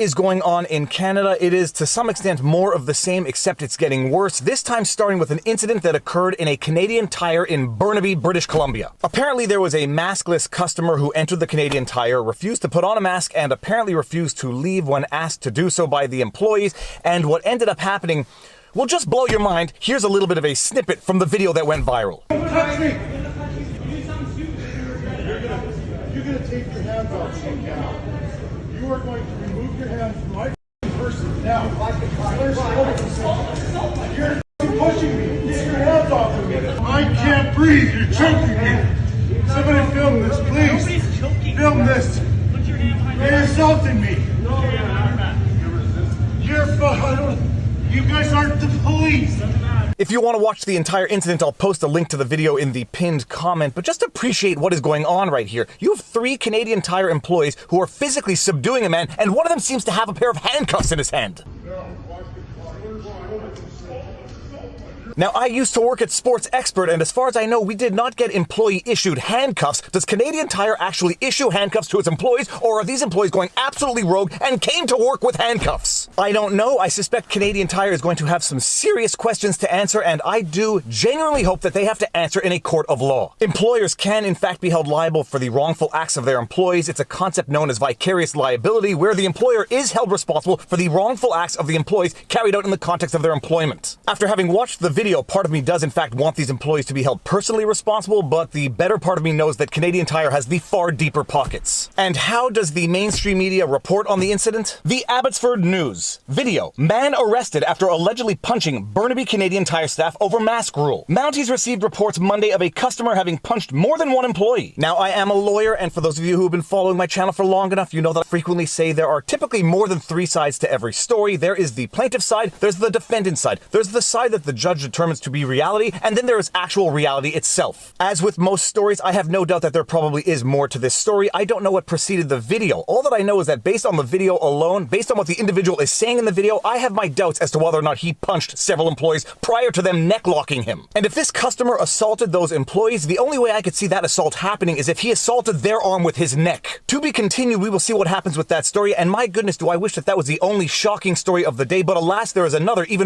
Is going on in Canada. It is to some extent more of the same, except it's getting worse, this time starting with an incident that occurred in a Canadian Tire in Burnaby, British Columbia. Apparently there was a maskless customer who entered the Canadian Tire, refused to put on a mask, and apparently refused to leave when asked to do so by the employees, and what ended up happening will just blow your mind. Here's a little bit of a snippet from the video that went viral. Don't touch me! You're gonna take your hands off me now. You are going to remove your hands from my person now. You're pushing me. Get your hands off of me. I can't breathe. You're choking me. Somebody film this, please. Nobody's choking. Film this. Put your hand behind You're insulting me. You guys aren't the police. If you want to watch the entire incident, I'll post a link to the video in the pinned comment, but just appreciate what is going on right here. You have 3 Canadian Tire employees who are physically subduing a man, and one of them seems to have a pair of handcuffs in his hand. Now, I used to work at Sports Expert, and as far as I know, we did not get employee-issued handcuffs. Does Canadian Tire actually issue handcuffs to its employees, or are these employees going absolutely rogue and came to work with handcuffs? I don't know. I suspect Canadian Tire is going to have some serious questions to answer, and I do genuinely hope that they have to answer in a court of law. Employers can, in fact, be held liable for the wrongful acts of their employees. It's a concept known as vicarious liability, where the employer is held responsible for the wrongful acts of the employees carried out in the context of their employment. After having watched the video, part of me does in fact want these employees to be held personally responsible, but the better part of me knows that Canadian Tire has the far deeper pockets. And how does the mainstream media report on the incident? The Abbotsford News. Video. Man arrested after allegedly punching Burnaby Canadian Tire staff over mask rule. Mounties received reports Monday of a customer having punched more than one employee. Now, I am a lawyer, and for those of you who have been following my channel for long enough, you know that I frequently say there are typically more than 3 sides to every story. There is the plaintiff's side, there's the defendant's side, there's the side that the judge determines to be reality, and then there is actual reality itself. As with most stories, I have no doubt that there probably is more to this story. I don't know what preceded the video. All that I know is that based on the video alone, based on what the individual is saying in the video, I have my doubts as to whether or not he punched several employees prior to them neck-locking him. And if this customer assaulted those employees, the only way I could see that assault happening is if he assaulted their arm with his neck. To be continued, we will see what happens with that story, and my goodness, do I wish that that was the only shocking story of the day, but alas, there is another even